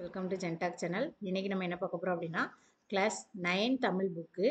Welcome to ஜென்டாக் channel. இன்றைக்கி நம்ம என்ன பார்க்க போகிறோம் அப்படின்னா, கிளாஸ் 9 தமிழ் புக்கு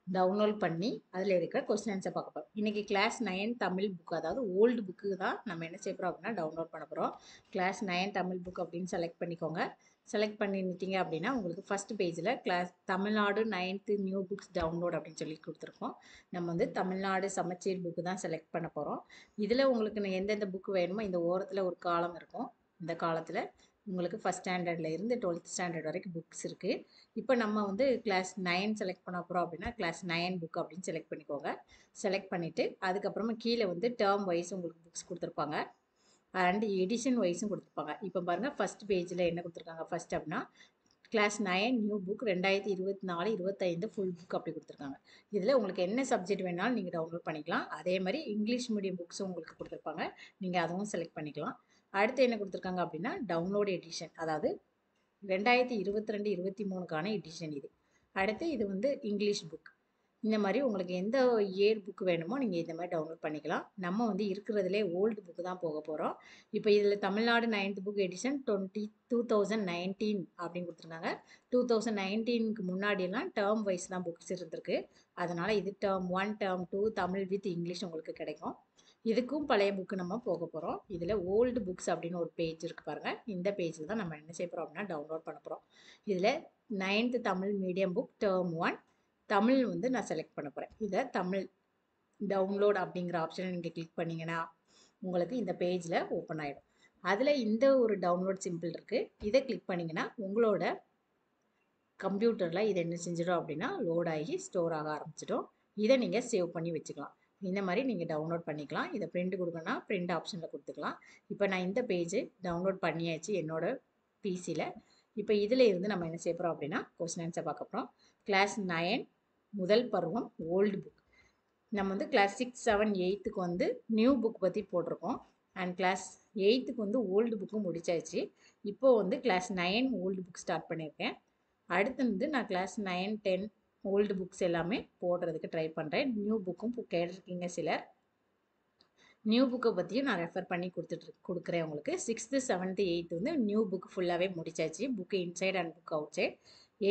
டவுன்லோட் பண்ணி அதில் இருக்கிற கொஸ்டின் ஆன்சர் பார்க்க போகிறோம். இன்றைக்கி கிளாஸ் 9 தமிழ் புக்கு, அதாவது ஓல்டு புக்கு தான் நம்ம என்ன செய்ய போகிறோம் அப்படின்னா டவுன்லோட் பண்ண போகிறோம். கிளாஸ் 9 தமிழ் புக் அப்படின்னு செலக்ட் பண்ணிக்கோங்க. செலக்ட் பண்ணிட்டீங்க அப்படின்னா உங்களுக்கு ஃபஸ்ட் பேஜில் class Tamil Nadu 9th new books download அப்படின்னு சொல்லி கொடுத்துருக்கோம். நம்ம வந்து தமிழ்நாடு சமச்சீர் புக்கு தான் செலக்ட் பண்ண போகிறோம். இதில் உங்களுக்கு எந்தெந்த புக்கு வேணுமோ இந்த ஓரத்தில் ஒரு காலம் இருக்கும். இந்த காலத்தில் உங்களுக்கு ஃபஸ்ட் ஸ்டாண்டர்டில் இருந்து 12th ஸ்டாண்டர்ட் வரைக்கும் புக்ஸ் இருக்குது. இப்போ நம்ம வந்து கிளாஸ் 9 செலக்ட் பண்ண போகிறோம் அப்படின்னா கிளாஸ் 9 புக் அப்படின்னு செலக்ட் பண்ணிக்கோங்க. செலக்ட் பண்ணிவிட்டு அதுக்கப்புறமா கீழே வந்து டேர்ம் வைஸ் உங்களுக்கு புக்ஸ் கொடுத்துருப்பாங்க அண்ட் எடிஷன் வைஸும் கொடுத்துருப்பாங்க. இப்போ பாருங்கள் ஃபஸ்ட் பேஜில் என்ன கொடுத்துருக்காங்க ஃபஸ்ட் அப்படின்னா class 9 new book 2024-25 full book அப்படி கொடுத்துருக்காங்க. இதில் உங்களுக்கு என்ன சப்ஜெக்ட் வேணாலும் நீங்கள் டவுன்லோட் பண்ணிக்கலாம். அதே மாதிரி இங்கிலீஷ் மீடியம் புக்ஸும் உங்களுக்கு கொடுத்துருப்பாங்க. நீங்கள் அதுவும் செலக்ட் பண்ணிக்கலாம். அடுத்து என்ன கொடுத்துருக்காங்க அப்படின்னா டவுன்லோட் எடிஷன், அதாவது 2022-23க்கான எடிஷன் இது. அடுத்து இது வந்து இங்கிலீஷ் புக். இந்த மாதிரி உங்களுக்கு எந்த இயர் புக் வேணுமோ நீங்கள் இந்த மாதிரி டவுன்லோட் பண்ணிக்கலாம். நம்ம வந்து இருக்கிறதுலே ஓல்டு புக்கு தான் போக போகிறோம். இப்போ இதில் தமிழ்நாடு 9th புக் எடிஷன் 2019 அப்படின்னு கொடுத்துருக்காங்க. 2019க்கு முன்னாடியெல்லாம் டேர்ம் வைஸ் தான் புக்ஸ் இருந்திருக்கு. அதனால் இது term 1 term 2 Tamil with English உங்களுக்கு கிடைக்கும். இதுக்கும் பழைய புக்கு நம்ம போக போகிறோம். இதில் ஓல்டு புக்ஸ் அப்படின்னு ஒரு பேஜ் இருக்குது பாருங்கள். இந்த பேஜில் தான் நம்ம என்ன செய்ய போகிறோம் அப்படின்னா டவுன்லோட் பண்ண போகிறோம். இதில் 9th Tamil medium book term 1 Tamil வந்து நான் செலக்ட் பண்ண போகிறேன். இதை தமிழ் டவுன்லோட் அப்படிங்கிற ஆப்ஷனை நீங்கள் கிளிக் பண்ணிங்கன்னா உங்களுக்கு இந்த பேஜில் ஓப்பன் ஆகிடும். அதில் இந்த ஒரு டவுன்லோட் சிம்பிள் இருக்குது. இதை கிளிக் பண்ணிங்கன்னா உங்களோட கம்ப்யூட்டரில் இதை என்ன செஞ்சிடும் அப்படின்னா லோட் ஆகி ஸ்டோர் ஆக ஆரம்பிச்சிடும். இதை நீங்கள் சேவ் பண்ணி வச்சுக்கலாம். இந்த மாதிரி நீங்கள் டவுன்லோட் பண்ணிக்கலாம். இதை பிரிண்ட் கொடுக்கணும்னா பிரிண்ட் ஆப்ஷனில் கொடுத்துக்கலாம். இப்போ நான் இந்த பேஜ் டவுன்லோட் பண்ணியாச்சு என்னோடய பிசியில். இப்போ இதில் இருந்து நம்ம என்ன செய்ய போகிறோம் அப்படின்னா கொஸ்டின் ஆன்சர் பார்க்க போகிறோம். கிளாஸ் 9 முதல் பருவம் ஓல்டு புக். நம்ம வந்து கிளாஸ் 6, 7, 8க்கு வந்து நியூ புக் பற்றி போட்டிருக்கோம். அண்ட் கிளாஸ் 8க்கு வந்து ஓல்டு புக்கும் முடிச்சாச்சு. இப்போது வந்து கிளாஸ் 9 ஓல்டு புக் ஸ்டார்ட் பண்ணியிருக்கேன். அடுத்து வந்து நான் கிளாஸ் 9, 10 ஓல்டு புக்ஸ் எல்லாமே போடுறதுக்கு ட்ரை பண்ணுறேன். நியூ புக்கும் கேட்டிருக்கீங்க சிலர். நியூ புக்கை பற்றியும் நான் ரெஃபர் பண்ணி கொடுக்குறேன் உங்களுக்கு. 6th, 7th, 8th வந்து நியூ புக் ஃபுல்லாகவே முடிச்சாச்சு. Book inside and book outside.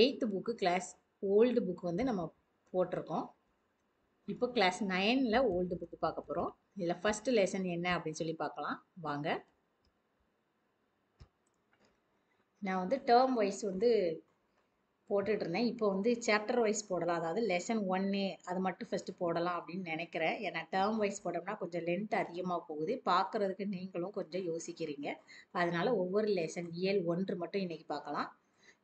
8th book class old book வந்து நம்ம போட்டிருக்கோம். இப்போ கிளாஸ் 9ல் ஓல்டு புக்கு பார்க்க போகிறோம். இதில் ஃபஸ்ட்டு லெசன் என்ன அப்படின்னு சொல்லி பார்க்கலாம் வாங்க. நான் வந்து டேர்ம் வைஸ் வந்து போட்டுட்டு இருந்தேன். இப்போ வந்து சாப்டர் வைஸ் போடலாம், அதாவது லெசன் 1 அது மட்டும் ஃபஸ்ட்டு போடலாம் அப்படின்னு நினைக்கிறேன். ஏன்னா டேர்ம் வைஸ் போட்டோம்னா கொஞ்சம் லென்த் அதிகமாக போகுது, பார்க்குறதுக்கு நீங்களும் கொஞ்சம் யோசிக்கிறீங்க. அதனால் ஒவ்வொரு லெசன் இயல் 1 மட்டும் இன்றைக்கி பார்க்கலாம்.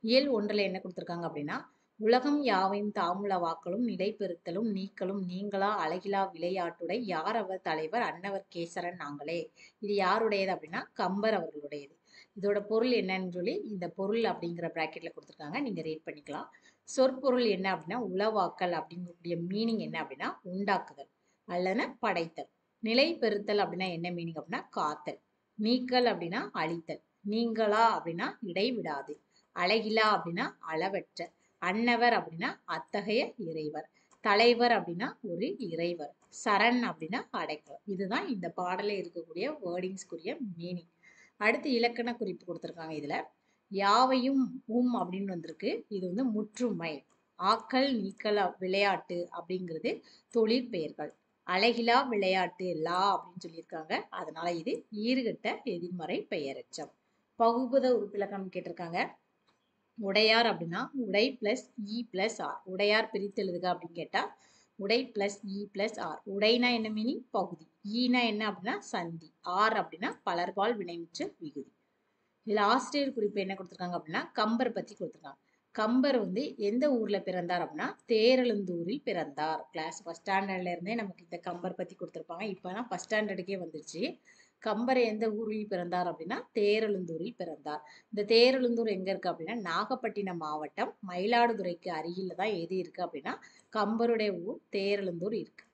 இயல் 1ல் என்ன கொடுத்துருக்காங்க அப்படின்னா உலகம் யாவையும் தாமுல வாக்களும் நிலைப்பெறுத்தலும் நீக்கலும் நீங்களா அழகிலா விளையாட்டுடை யார் அவர் தலைவர் அன்னவர் கேசரன் நாங்களே. இது யாருடையது அப்படின்னா கம்பர் அவர்களுடையது. இதோட பொருள் என்னன்னு சொல்லி இந்த பொருள் அப்படிங்கிற பிராக்கெட்டில் கொடுத்துருக்காங்க, நீங்கள் ரீட் பண்ணிக்கலாம். சொற்பொருள் என்ன அப்படின்னா உளவாக்கல் அப்படிங்கக்கூடிய மீனிங் என்ன அப்படின்னா உண்டாக்குதல் அல்லது படைத்தல். நிலை பெறுத்தல் அப்படின்னா என்ன மீனிங் அப்படின்னா காத்தல். நீக்கல் அப்படின்னா அழித்தல். நீங்களா அப்படின்னா இடைவிடாது. அழகிலா அப்படின்னா அளவற்ற. அன்னவர் அப்படின்னா அத்தகைய இறைவர். தலைவர் அப்படின்னா ஒரு இறைவர். சரண் அப்படின்னா அடைக்கலம். இதுதான் இந்த பாடலில் இருக்கக்கூடிய வேர்டிங்ஸ்க்குரிய மீனிங். அடுத்து இலக்கண குறிப்பு கொடுத்துருக்காங்க. இதில் யாவையும் அப்படின்னு வந்திருக்கு. இது வந்து முற்றுமை. ஆக்கல் நீக்கல் விளையாட்டு அப்படிங்கிறது தொழிற்பெயர்கள். அழகிலா விளையாட்டு லா அப்படின்னு சொல்லியிருக்காங்க. அதனால இது ஈறுகட்ட எதிர்மறை பெயரெச்சம். பகுபத உறுப்பிலக்கணம் கேட்டிருக்காங்க. உடையார் அப்படின்னா உடை பிளஸ் இ பிளஸ் ஆர். உடையார் பிரித்து எழுதுக அப்படின்னு கேட்டால் உடை பிளஸ் இ பிளஸ் ஆர். உடைனா என்ன மீனிங் பகுதி. ஈனா என்ன அப்படின்னா சந்தி. ஆர் அப்படின்னா பலர்பால் வினைமுற்று விகுதி. இதில் ஆசிரியர் குறிப்பு என்ன கொடுத்துருக்காங்க அப்படின்னா கம்பர் பற்றி கொடுத்துருக்காங்க. கம்பர் வந்து எந்த ஊரில் பிறந்தார் அப்படின்னா தேரெழுந்தூரில் பிறந்தார். கிளாஸ் ஃபஸ்ட் ஸ்டாண்டர்ட்ல இருந்தே நமக்கு இந்த கம்பர் பற்றி கொடுத்துருப்பாங்க. இப்போ தான் ஃபஸ்ட் ஸ்டாண்டர்டுக்கே வந்துருச்சு. கம்பர் எந்த ஊரில் பிறந்தார் அப்படின்னா தேரெழுந்தூரில் பிறந்தார். இந்த தேரெழுந்தூர் எங்கே இருக்குது அப்படின்னா நாகப்பட்டினம் மாவட்டம் மயிலாடுதுறைக்கு அருகில் தான் எது இருக்குது அப்படின்னா கம்பருடைய ஊர் தேரெழுந்தூர் இருக்குது.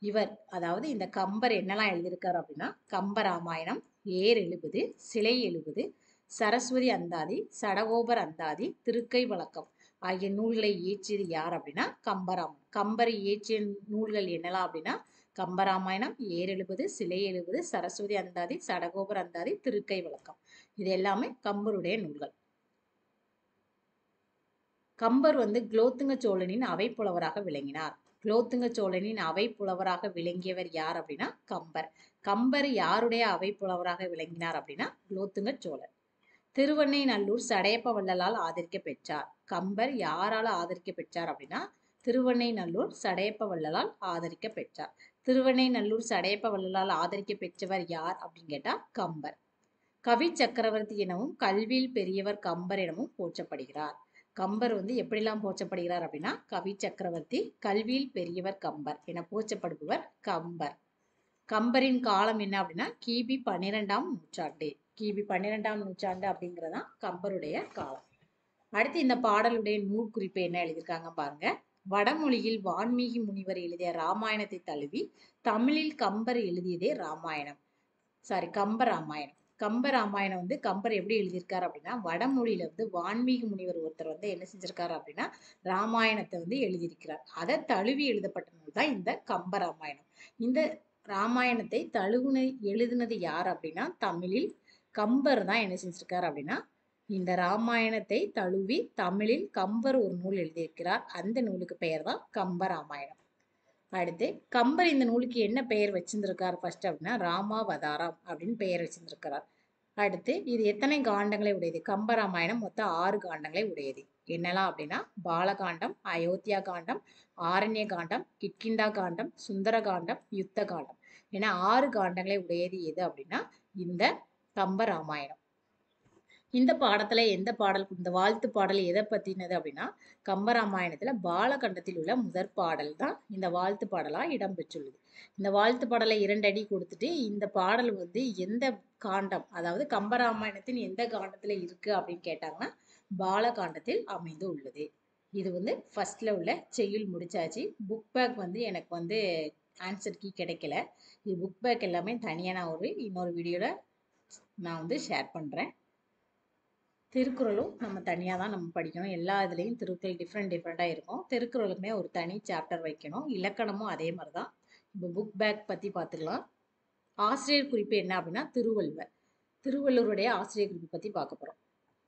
இவர் அதாவது இந்த கம்பர் என்னெல்லாம் எழுதியிருக்காரு அப்படின்னா கம்பராமாயணம், ஏர் 70, சிலை 70, சரஸ்வதி அந்தாதி, சடகோபர் அந்தாதி, திருக்கை வழக்கம் ஆகிய நூல்களை இயற்றியது யார் அப்படின்னா கம்பராமாயணம். கம்பர் இயற்றிய நூல்கள் என்னெல்லாம் அப்படின்னா கம்பராமாயணம், ஏர் 70, சிலை 70, சரஸ்வதி அந்தாதி, சடகோபர் அந்தாதி, திருக்கை வழக்கம். இது எல்லாமே கம்பருடைய நூல்கள். கம்பர் வந்து குலோத்துங்க சோழனின் அவை புலவராக விளங்கினார். குலோத்துங்க சோழனின் அவை புலவராக விளங்கியவர் யார் அப்படின்னா கம்பர். கம்பர் யாருடைய அவை புலவராக விளங்கினார் அப்படின்னா குலோத்துங்க சோழன். திருவெண்ணைநல்லூர் சடையப்ப வள்ளலால் ஆதரிக்க பெற்றார். கம்பர் யாரால ஆதரிக்க பெற்றார் அப்படின்னா திருவெண்ணைநல்லூர் சடையப்ப வள்ளலால் ஆதரிக்க பெற்றார். திருவெண்ணைநல்லூர் சடையப்ப வள்ளலால் ஆதரிக்க பெற்றவர் யார் அப்படின்னு கேட்டா கம்பர். கவி சக்கரவர்த்தி எனவும் கல்வியில் பெரியவர் கம்பர் எனவும் போற்றப்படுகிறார். கம்பர் வந்து எப்படிலாம் போற்றப்படுகிறார் அப்படின்னா கவி சக்கரவர்த்தி, கல்வியில் பெரியவர் கம்பர் என போற்றப்படுபவர் கம்பர். கம்பரின் காலம் என்ன அப்படின்னா கிபி 12ஆம் நூற்றாண்டு. கிபி 12ஆம் நூற்றாண்டு அப்படிங்கிறதான் கம்பருடைய காலம். அடுத்து இந்த பாடலுடைய நூல் குறிப்பு என்ன எழுதியிருக்காங்க பாருங்க. வடமொழியில் வான்மீகி முனிவர் எழுதிய ராமாயணத்தை தழுவி தமிழில் கம்பர் எழுதியதே ராமாயணம். கம்பராமாயணம். கம்பராமாயணம் வந்து கம்பர் எப்படி எழுதியிருக்காரு அப்படின்னா வடமொழியில வந்து வான்மீகி முனிவர் ஒருத்தர் வந்து என்ன செஞ்சிருக்காரு அப்படின்னா ராமாயணத்தை வந்து எழுதியிருக்கிறார். அதை தழுவி எழுதப்பட்ட நூல் தான் இந்த கம்பராமாயணம். இந்த ராமாயணத்தை எழுதினது யார் அப்படின்னா தமிழில் கம்பர் தான் என்ன செஞ்சிருக்காரு அப்படின்னா இந்த ராமாயணத்தை தழுவி தமிழில் கம்பர் ஒரு நூல் எழுதியிருக்கிறார். அந்த நூலுக்கு பெயர் தான் கம்பராமாயணம். அடுத்து கம்பர் இந்த நூலுக்கு என்ன பெயர் வச்சிருந்திருக்கார் ஃபர்ஸ்ட் அப்படின்னா ராமாவதாரம் அப்படின்னு பெயர் வச்சிருந்திருக்கிறார். அடுத்து இது எத்தனை காண்டங்களை உடையது? கம்பராமாயணம் மொத்தம் 6 காண்டங்களை உடையது. என்னெல்லாம் அப்படின்னா பாலகாண்டம், அயோத்தியா காண்டம், ஆரண்ய காண்டம், கிட்கிண்டா காண்டம், சுந்தர காண்டம், யுத்த காண்டம் என 6 காண்டங்களை உடையது எது அப்படின்னா இந்த கம்பராமாயணம். இந்த பாடத்துல எந்த பாடல், இந்த வாழ்த்து பாடல் எதை பத்தினது அப்படின்னா கம்பராமாயணத்துல பாலகண்டத்தில் உள்ள முதற் பாடல் தான் இந்த வாழ்த்து பாடலா இடம்பெற்றுள்ளது. இந்த வாழ்த்து பாடலை 2 அடி கொடுத்துட்டு இந்த பாடல் வந்து எந்த காண்டம், அதாவது கம்பராமாயணத்தின் எந்த காண்டத்துல இருக்கு அப்படின்னு கேட்டாங்கன்னா பாலகாண்டத்தில் அமைந்து உள்ளது. இது வந்து ஃபர்ஸ்ட்ல உள்ள செய்யுள் முடிச்சாச்சு. புக் பேக் வந்து எனக்கு வந்து ஆன்சர் கீ கிடைக்கல. இது புக் பேக் எல்லாமே தனியாக நான் இன்னொரு வீடியோல நான் வந்து ஷேர் பண்றேன். திருக்குறளும் நம்ம தனியாக தான் நம்ம படிக்கணும். எல்லா இதுலேயும் திருக்குறள் டிஃப்ரெண்ட்டாக இருக்கும். திருக்குறளுக்குமே ஒரு தனி சாப்டர் வைக்கணும். இலக்கணமும் அதே மாதிரி தான். இப்போ புக் பேக் பற்றி பார்த்துக்கலாம். ஆசிரியர் குறிப்பு என்ன அப்படின்னா திருவள்ளுவர். திருவள்ளுவருடைய ஆசிரியர் குறிப்பு பற்றி பார்க்க போகிறோம்.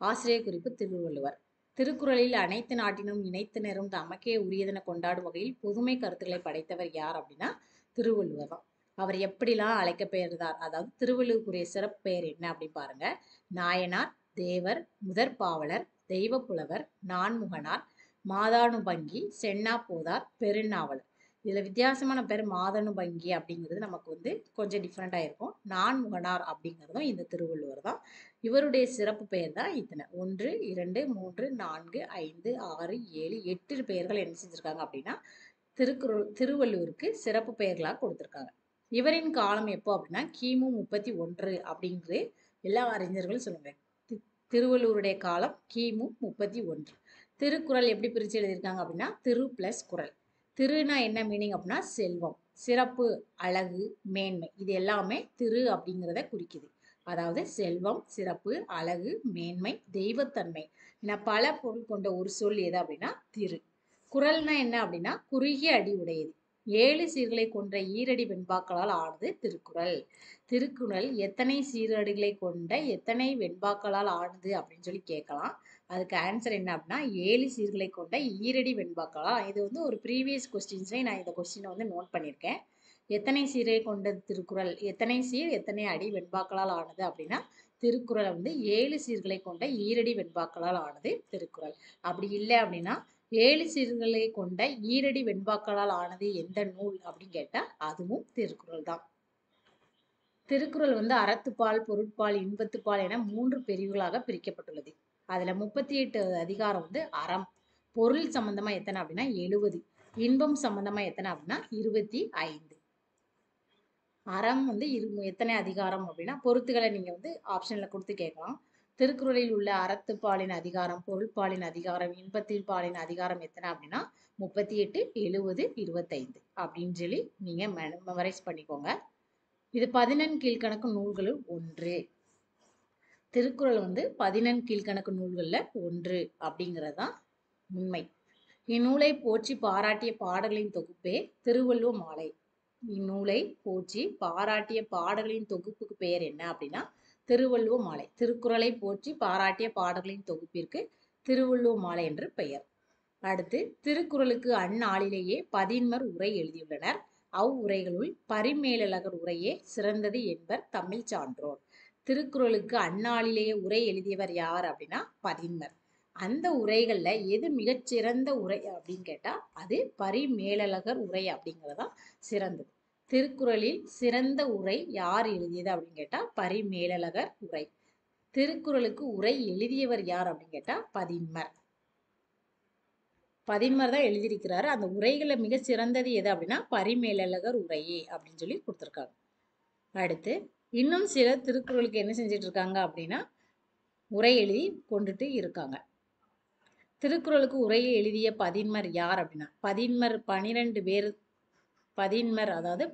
ஆசிரியர் குறிப்பு திருவள்ளுவர். திருக்குறளில் அனைத்து நாட்டினும் இணைத்து நிறும் தமக்கே உரியதென கொண்டாடும் வகையில் புதுமை கருத்துக்களை படைத்தவர் யார் அப்படின்னா திருவள்ளுவர் தான். அவர் எப்படிலாம் அழைக்கப்பெயர்ந்தார், அதாவது திருவள்ளுவருக்குரிய சிறப்பு பெயர் என்ன அப்படின்னு பாருங்க. நாயனார், தேவர், முதற்பாவலர், தெய்வப்புலவர், நான்முகனார், மாதானுபங்கி, சென்னா போதார், பெருநாவலர். இதுல வித்தியாசமான பேர் மாதானுபங்கி அப்படிங்கிறது நமக்கு வந்து கொஞ்சம் டிஃப்ரெண்டா இருக்கும். நான்முகனார் அப்படிங்கிறதும் இந்த திருவள்ளுவர் தான். இவருடைய சிறப்பு பெயர் தான் இத்தனை 1, 2, 3, 4, 5, 6, 7, 8 பெயர்கள் என்ன செஞ்சிருக்காங்க அப்படின்னா திருவள்ளுவருக்கு சிறப்பு பெயர்களாக கொடுத்திருக்காங்க. இவரின் காலம் எப்போ அப்படின்னா கிமு 31 அப்படிங்கிறது எல்லா அறிஞர்களும் சொல்லுங்க. திருவள்ளுவருடைய காலம் கிமு 31. திருக்குறள் எப்படி பிரித்து எழுதியிருக்காங்க அப்படின்னா திரு பிளஸ் குறள். திருனா என்ன மீனிங் அப்படின்னா செல்வம், சிறப்பு, அழகு, மேன்மை, இது எல்லாமே திரு அப்படிங்கிறத குறிக்குது. அதாவது செல்வம், சிறப்பு, அழகு, மேன்மை, தெய்வத்தன்மை என பல பொருள் கொண்ட ஒரு சொல் எது அப்படின்னா திரு. குறள்னா என்ன அப்படின்னா குறுகிய அடி உடையது. 7 சீர்களை கொண்ட ஈரடி வெண்பாக்களால் ஆனது திருக்குறள். திருக்குறள் எத்தனை சீரடிகளை கொண்ட எத்தனை வெண்பாக்களால் ஆனது அப்படின்னு சொல்லி கேட்கலாம். அதுக்கு ஆன்சர் என்ன அப்படின்னா 7 சீர்களை கொண்ட ஈரடி வெண்பாக்களால். இது வந்து ஒரு ப்ரீவியஸ் கொஸ்டின்ஸ்லேயே நான் இந்த கொஸ்டினை வந்து நோட் பண்ணியிருக்கேன். எத்தனை சீரை கொண்ட திருக்குறள், எத்தனை சீர் எத்தனை அடி வெண்பாக்களால் ஆனது அப்படின்னா திருக்குறளை வந்து 7 சீர்களை கொண்ட ஈரடி வெண்பாக்களால் ஆனது திருக்குறள். அப்படி இல்லை அப்படின்னா 7 சீர்களை கொண்ட ஈரடி வெண்பாக்களால் ஆனது எந்த நூல் அப்படின்னு கேட்டா அதுவும் திருக்குறள் தான். திருக்குறள் வந்து அறத்துப்பால், பொருட்பால், இன்பத்துப்பால் என 3 பிரிவுகளாக பிரிக்கப்பட்டுள்ளது. அதுல 38 அதிகாரம் வந்து அறம். பொருள் சம்பந்தமா எத்தனை அப்படின்னா 70. இன்பம் சம்பந்தமா எத்தனை அப்படின்னா 25. அறம் வந்து எத்தனை அதிகாரம் அப்படின்னா பொருத்துகளை நீங்க வந்து ஆப்ஷன்ல கொடுத்து கேட்கலாம். திருக்குறளில் உள்ள அறத்துப்பாலின் அதிகாரம், பொருட்பாலின் அதிகாரம், இன்பத்தில் பாலின் அதிகாரம் எத்தனை அப்படின்னா 38, 70, 25 அப்படின்னு சொல்லி நீங்க மெமரைஸ் பண்ணிக்கோங்க. இது 14 கீழ்கணக்கு நூல்களுள் ஒன்று. திருக்குறள் வந்து 14 கீழ்கணக்கு நூல்கள்ல ஒன்று அப்படிங்கிறது தான் உண்மை. இந்நூலை போற்றி பாராட்டிய பாடல்களின் தொகுப்பே திருவள்ளுவ மாலை. இந்நூலை போற்றி பாராட்டிய பாடல்களின் தொகுப்புக்கு பெயர் என்ன அப்படின்னா திருவள்ளுவ மாலை. திருக்குறளை போற்றி பாராட்டிய பாடல்களின் தொகுப்பிற்கு திருவள்ளுவ மாலை என்று பெயர். அடுத்து திருக்குறளுக்கு அந்நாளிலேயே பதின்மர் உரை எழுதியுள்ளனர். அவ்வுரைகளுள் பரிமேலழகர் உரையே சிறந்தது என்பர் தமிழ் சான்றோர். திருக்குறளுக்கு அந்நாளிலேயே உரை எழுதியவர் யார் அப்படின்னா பதின்மர். அந்த உரைகள்ல எது மிகச்சிறந்த உரை அப்படின்னு கேட்டா அது பரிமேலழகர் உரை அப்படிங்கிறதா சிறந்தது. திருக்குறளில் சிறந்த உரை யார் எழுதியது அப்படின்னு கேட்டா பரிமேலழகர் உரை. திருக்குறளுக்கு உரை எழுதியவர் யார் அப்படின்னு கேட்டா பதின்மர். பதின்மர் தான் எழுதியிருக்கிறாரு. அந்த உரைகளை மிக சிறந்தது எது அப்படின்னா பரிமேலழகர் உரையே அப்படின்னு சொல்லி கொடுத்துருக்காங்க. அடுத்து இன்னும் சிலர் திருக்குறளுக்கு என்ன செஞ்சுட்டு இருக்காங்க அப்படின்னா உரை எழுதி கொண்டுட்டு இருக்காங்க. திருக்குறளுக்கு உரையை எழுதிய பதின்மர் யார் அப்படின்னா பதின்மர் 12 பேர். பதின்மர் அதாவது